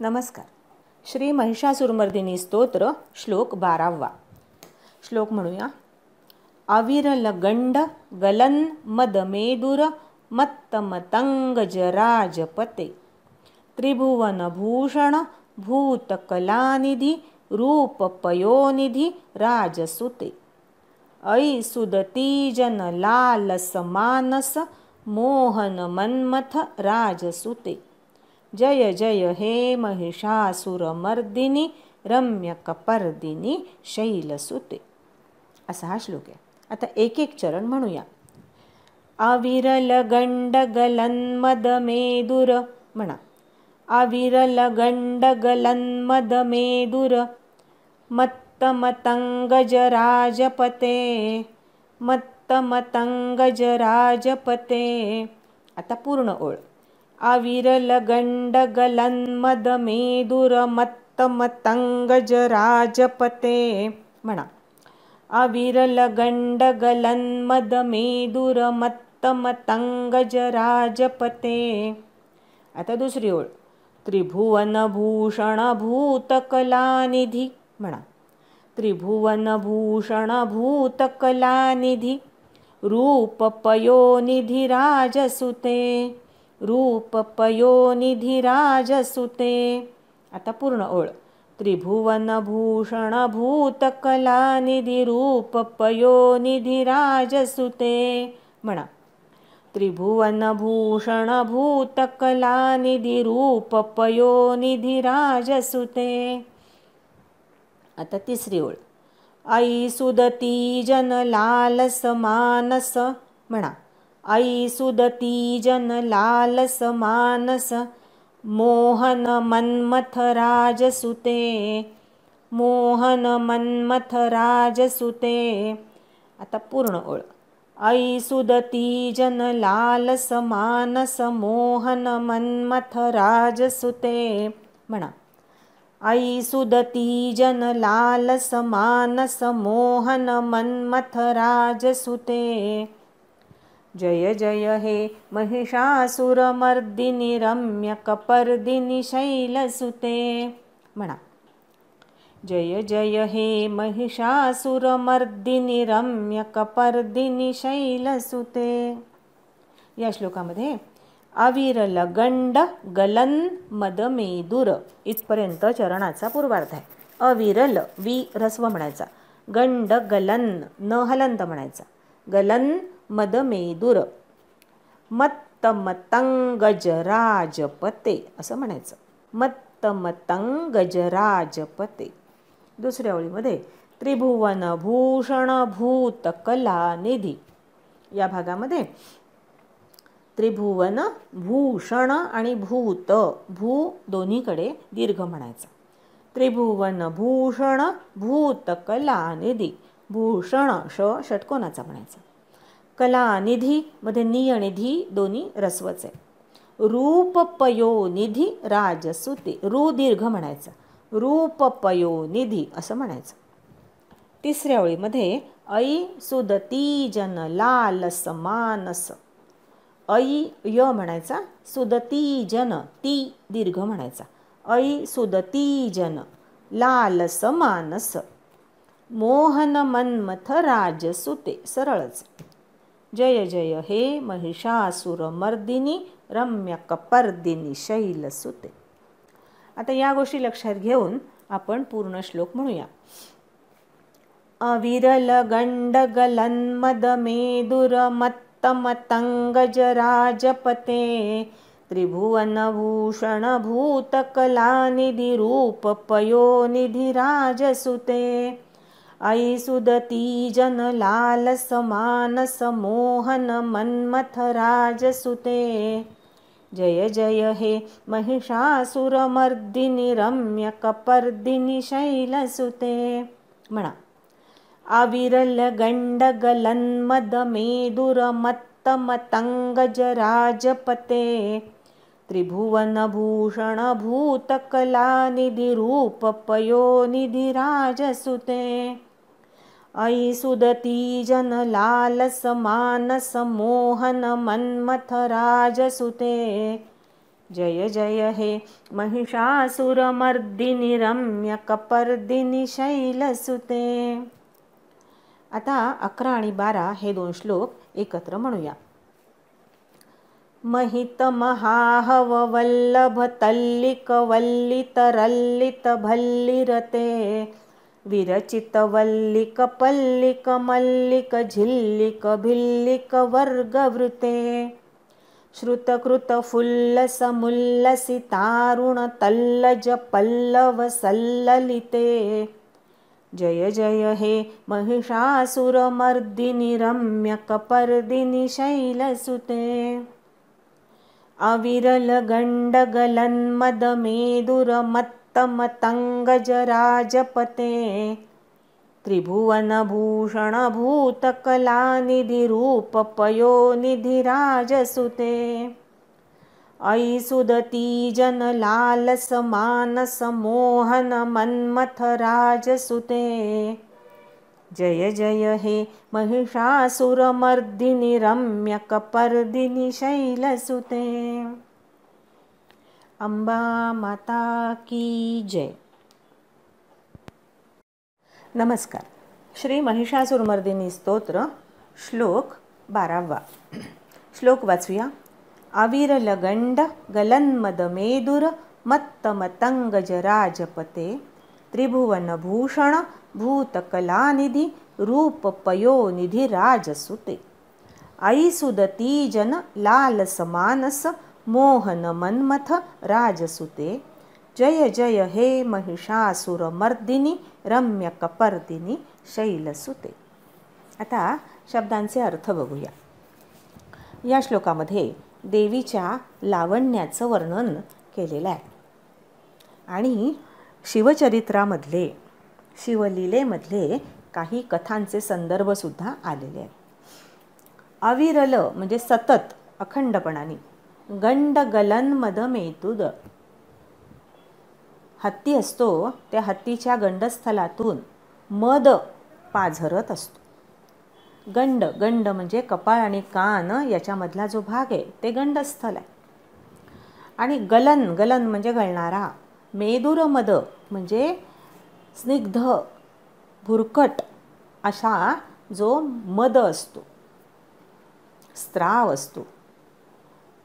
नमस्कार. श्री महिषासुरमर्दिनी स्तोत्र श्लोक 12. श्लोक म्हणूया. अविरल गंड गलन मदमेदुर मत्तमतंगजराजपते त्रिभुवन भूषण भूतकलानिधि रूपपयोनिधि राजसुते ऐ सुदती जन लालस मानस मोहन मन्मथ राजसुते जय जय हे महिषासुरमर्दिनी रम्यकपर्दिनी शैलसुते. असा हा श्लोक आहे. आता एक एक चरण म्हणूया. अविरल गंड गलन मदमेदुर म्हणा. अविरल गंड गलन मदमेदुर मत्तमतंगजराजपते मत्तमतंगजराजपते. आता पूर्ण ओळ. अविरल गंड गलन मदमेदुर मत्तमतंगजराजपते म्हणा. अविरल गंड गलन मदमेदुर मत्तमतंगजराजपते. आता दुसरी ओळ. त्रिभुवन भूषण भूतकलानिधि म्हणा. त्रिभुवन भूषण भूतकलानिधि रूपपयोनिधि राजसुते रूपपयोनिधि राजसुते. आता पूर्ण ओळ. त्रिभुवन भूषण भूतकलानिधि रूपपयोनिधि राजसुते म्हणा. त्रिभुवन भूषण भूतकलानिधि रूपपयोनिधि राजसुते. आता तिसरी ओळ. ऐ सुदती जन लालस मानस म्हणा. ऐ सुदती जन लालस मानस मोहन मन्मथ राजसुते मोहन मन्मथ राजसुते. आता पूर्ण ओळ. ऐ सुदती जन लालस मानस मोहन मन्मथ राजसुते म्हणा. ऐ सुदती जन लालस मानस मोहन मन्मथ राजसुते. जय जय हे महिषासुरमर्दिनी रम्यकपर्दिनी शैलसुते म्हणा. जय जय हे महिषासुरमर्दिनी रम्यकपर्दिनी शैलसुते. या श्लोकामध्ये अविरल गंड गलन मदमेदुर इथपर्यंत चरणाचा पूर्वार्थ आहे. अविरल वि ह्रस्व म्हणायचा. गंड गलन न हलंत म्हणायचा. गलन मदमेदुर मत्तमतंगजराजपते असं म्हणायचं. मत्तमतंगजराजपते. दुसऱ्या ओळीमध्ये त्रिभुवन भूषण भूतकलानिधि. या भागामध्ये त्रिभुवन भूषण आणि भूत भू दोन्हीकडे दीर्घ म्हणायचा. त्रिभुवन भूषण भूतकलानिधि. भूषण ष षटकोनाचा म्हणायचा. कलानिधि मध्ये नि आणि धी दोन्ही ह्रस्वच आहे. रूपपयोनिधि राजसुते. रू दीर्घ म्हणायचा. रूपपयोनिधि असं म्हणायचं. तिसऱ्या ओळीमध्ये ऐ सुदती जन लालस मानस. ऐ य म्हणायचा. सुदती जन ती दीर्घ म्हणायचा. ऐ सुदती जन लालस मानस मोहन मन्मथ राजसुते. सरळच. जय जय हे महिषासुरमर्दिनी रम्यकपर्दिनी शैलसुते. आता या गोष्टी लक्षात घेऊन आपण पूर्ण श्लोक म्हणूया. अविरल गंड गलन मदमेदुर मत्तमतंगजराजपते त्रिभुवन भूषण भूतकलानिधि रूपपयोनिधि राजसुते ऐ सुदती जन लालस मानस मोहन मन्मथ राजसुते. जय जय हे महिषासुरमर्दिनी रम्यकपर्दिनी शैलसुते म्हणा. अविरल गंड गलन मदमेदुर मत्तमतंगजराजपते त्रिभुवन भूषण भूतकलानिधि रूपपयोनिधि राजसुते ऐ सुदती जन लालस मानस मोहन मन्मथ राजसुते जय जय हे महिषासुरमर्दिनि रम्यकपर्दिनि शैलसुते. आता 11 आणि 12 हे 2 श्लोक एकत्र म्हणूया. महित महाहव वल्लभ तल्लिक वल्लित रल्लित भल्लिरते विरचित वल्लिक पल्लिक मल्लिक झिल्लिक भिल्लिक वर्गवृते श्रुतकृत फुल्लस मुल्लसितारुण तल्लज पल्लव सल्ललिते. जय जय हे महिषासुरमर्दिनि रम्यकपर्दिनि शैलसुते. अविरल गण्डगलन्मदमेदुरमत्तमतङ्गजराजपते त्रिभुवनभूषणभूतकलानिधिरूपपयोनिधिराजसुते. अयि सुदतीजनलालसमानसमोहनमन्मथराजसुते. जय जय हे महिषासुरमर्दिनि रम्यकपर्दिनि शैलसुते. अंबा माता की जय. नमस्कार. श्री महिषासुरमर्दिनी स्तोत्र श्लोक 12. श्लोक वाचूया. अविरलगंड गलन्मदमेदुर मत्तमतंगजराजपते त्रिभुवनभूषण भूतकलानिधि रूपपयोनिधि राजसुते. अयि सुदतीजन लालसमानस मोहन मन्मथ राजसुते. जय जय हे महिषासुरमर्दिनि रम्यकपर्दिनि शैलसुते. आता शब्दांचे अर्थ बघूया. या श्लोकामध्ये देवीच्या लावण्याचं वर्णन केलेलं आहे आणि शिवचरित्रामधले शिवलीलेमधले काही कथांचे संदर्भसुद्धा आलेले आहेत. अविरल म्हणजे सतत अखंडपणाने. गंडगलन्मदमेदुर हत्ती असतो, त्या हत्तीच्या गंडस्थलातून मद पाझरत असतो. गंड गंड म्हणजे कपाळ आणि कान याच्यामधला जो भाग आहे ते गंडस्थल आहे. आणि गलन गलन म्हणजे गळणारा. मेदुरमद म्हणजे स्निग्ध भुरकट असा जो मद असतो, स्त्राव असतो,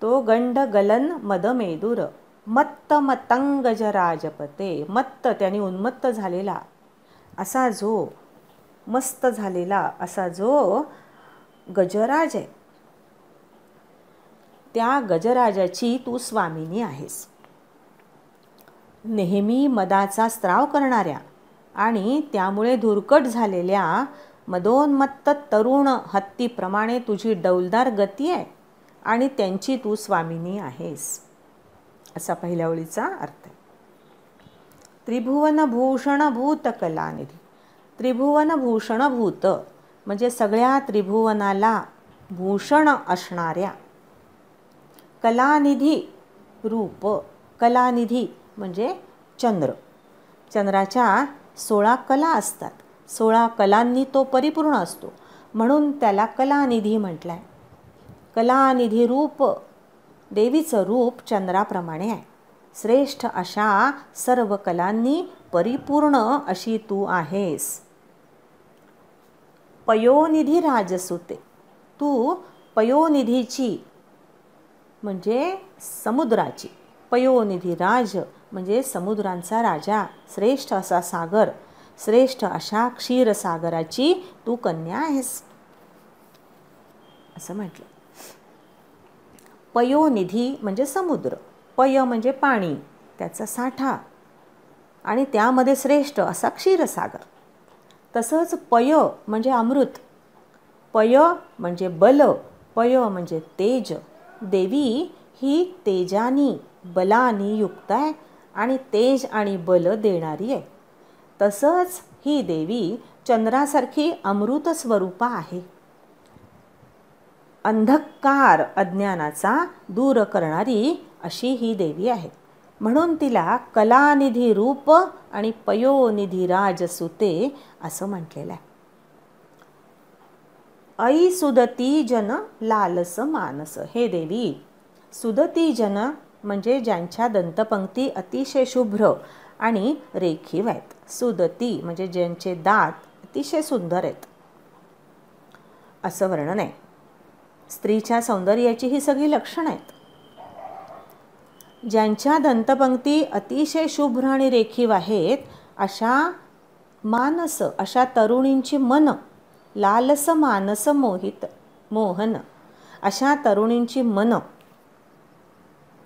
तो गंड गलन मद मेदुर. मत्त मतंगजराजपते मत्त त्याने उन्मत्त झालेला असा जो मस्त झालेला असा जो गजराज आहे, त्या गजराजाची तू स्वामिनी आहेस. नेहमी मदाचा स्त्राव करणाऱ्या आणि त्यामुळे धुरकट झालेल्या मदोन्मत्त तरुण हत्तीप्रमाणे तुझी डौलदार गती आहे आणि त्यांची तू स्वामिनी आहेस, असा पहिल्या ओळीचा अर्थ आहे. त्रिभुवनभूषण भूतकलानिधी. त्रिभुवनभूषण भूत म्हणजे सगळ्या त्रिभुवनाला भूषण असणाऱ्या. कलानिधी रूप. कलानिधी म्हणजे चंद्र. चंद्राच्या 16 कला असतात. 16 कलांनी तो परिपूर्ण असतो, म्हणून त्याला कलानिधी म्हटलं आहे. कलानिधी रूप. देवीचं रूप चंद्राप्रमाणे आहे. श्रेष्ठ अशा सर्व कलांनी परिपूर्ण अशी तू आहेस. पयोनिधी राजसुते. तू पयोनिधीची म्हणजे समुद्राची. पयोनिधी राज म्हणजे समुद्रांचा राजा, श्रेष्ठ असा सागर, श्रेष्ठ अशा क्षीरसागराची तू कन्या आहेस, असं म्हटलं. पयोनिधी म्हणजे समुद्र. पय म्हणजे पाणी, त्याचा साठा, आणि त्यामध्ये श्रेष्ठ असा क्षीरसागर. तसंच पय म्हणजे अमृत. पय म्हणजे बल. पय म्हणजे तेज. देवी ही तेजानी बलानी युक्त आहे आणि तेज आणि बल देणारी आहे. तसंच ही देवी चंद्रासारखी अमृत स्वरूपा आहे. अंधकार अज्ञानाचा दूर करणारी अशी ही देवी आहे, म्हणून तिला कलानिधी रूप आणि पयोनिधी राजसुते असं म्हटलेलं आहे. ऐ सुदती जन लालस मानस. हे देवी, सुदती जन म्हणजे ज्यांच्या दंतपंक्ती अतिशय शुभ्र आणि रेखीव आहेत. सुदती म्हणजे ज्यांचे दात अतिशय सुंदर आहेत असं वर्णन आहे. स्त्रीच्या सौंदर्याची ही सगळी लक्षणं आहेत. ज्यांच्या दंतपंक्ती अतिशय शुभ्र आणि रेखीव आहेत अशा तरुणींची मन, लालस मानस मोहन, अशा तरुणींची मन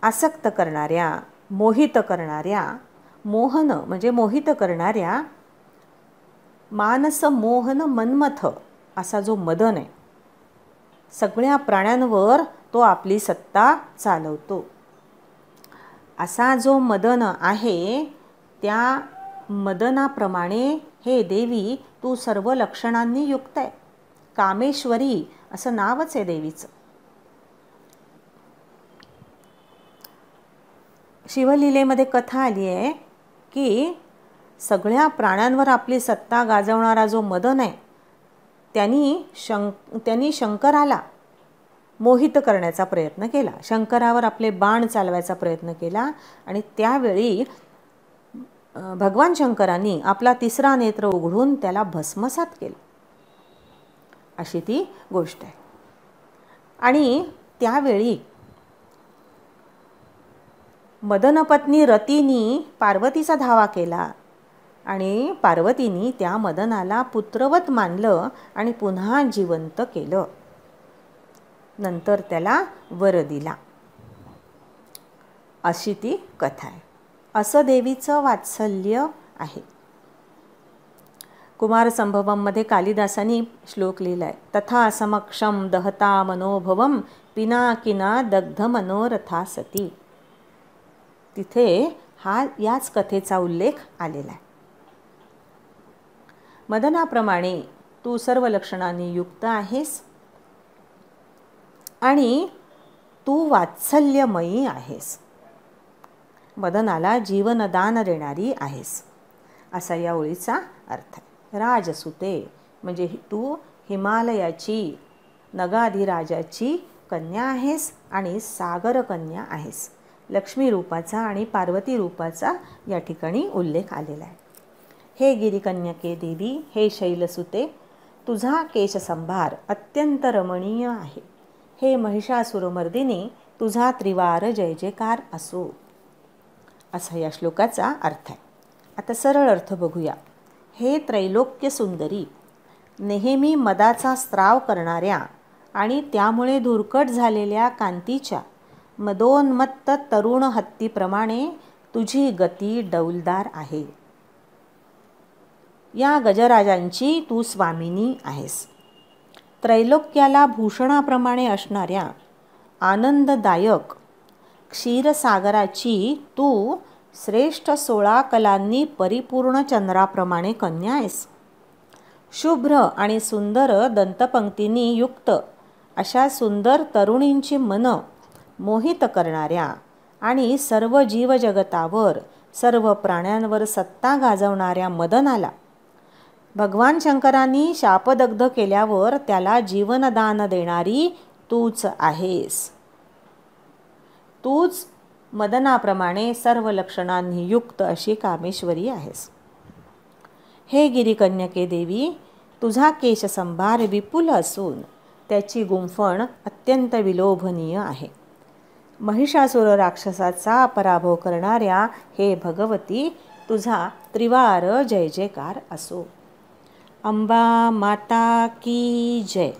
आसक्त करणाऱ्या, मोहित करणाऱ्या, मोहन म्हणजे मोहित करणाऱ्या, मानस मोहन मन्मथ असा जो मदन आहे, सगळ्या प्राण्यांवर तो आपली सत्ता चालवतो, असा जो मदन आहे, त्या मदनाप्रमाणे हे देवी तू सर्व लक्षणांनी युक्त आहे. कामेश्वरी असं नावच आहे देवीचं. शिवलीलेमध्ये कथा आली आहे की सगळ्या प्राण्यांवर आपली सत्ता गाजवणारा जो मदन आहे त्यांनी शंकराला मोहित करण्याचा प्रयत्न केला. शंकरावर आपले बाण चालवायचा प्रयत्न केला आणि त्यावेळी भगवान शंकरांनी आपला तिसरा नेत्र उघडून त्याला भस्मसात केलं, अशी ती गोष्ट आहे. आणि त्यावेळी मदनपत्नी रतीनी पार्वतीचा धावा केला आणि पार्वतीनी त्या मदनाला पुत्रवत मानलं आणि पुन्हा जिवंत केलं. नंतर त्याला वर दिला, अशी ती कथा आहे. असं देवीचं वात्सल्य आहे. कुमारसंभवममध्ये कालिदासांनी श्लोक लिहिलाय, तथा समक्षम दहता मनोभवम पिनाकिना दग्ध मनोरथा सती. तिथे याच कथेचा उल्लेख आलेला आहे. मदनाप्रमाणे तू सर्व लक्षणांनी युक्त आहेस आणि तू वात्सल्यमयी आहेस, मदनाला जीवनदान देणारी आहेस, असा या ओळीचा अर्थ आहे. राजसुते म्हणजे तू हिमालयाची नगाधिराजाची कन्या आहेस आणि सागर कन्या आहेस. लक्ष्मी रूपाचा आणि पार्वती रूपाचा या ठिकाणी उल्लेख आलेला आहे. हे गिरिकन्यके देवी, हे शैलसुते, तुझा केशसंभार अत्यंत रमणीय आहे. हे महिषासुरमर्दिनी, तुझा त्रिवार जय जयकार असो, असा या श्लोकाचा अर्थ आहे. आता सरळ अर्थ बघूया. हे त्रैलोक्य सुंदरी, नेहमी मदाचा स्त्राव करणाऱ्या आणि त्यामुळे धुरकट झालेल्या कांतीच्या मदोन्मत्त तरुण हत्तीप्रमाणे तुझी गती डौलदार आहे. या गजराजांची तू स्वामिनी आहेस. त्रैलोक्याला भूषणाप्रमाणे असणाऱ्या आनंददायक क्षीरसागराची तू श्रेष्ठ 16 कलांनी परिपूर्ण चंद्राप्रमाणे कन्या आहेस. शुभ्र आणि सुंदर दंतपंक्तींनी युक्त अशा सुंदर तरुणींची मन मोहित करणाऱ्या आणि सर्व जीवजगतावर, सर्व प्राण्यांवर सत्ता गाजवणाऱ्या मदनाला भगवान शंकरांनी शापदग्ध केल्यावर त्याला जीवनदान देणारी तूच आहेस. तूच मदनाप्रमाणे सर्व लक्षणांनी युक्त अशी कामेश्वरी आहेस. हे गिरिकन्यके देवी, तुझा केशसंभार विपुल असून त्याची गुंफण अत्यंत विलोभनीय आहे. महिषासुर राक्षसाचा पराभव करणाऱ्या हे भगवती, तुझा त्रिवार जय जयकार असो. अंबा माता की जय.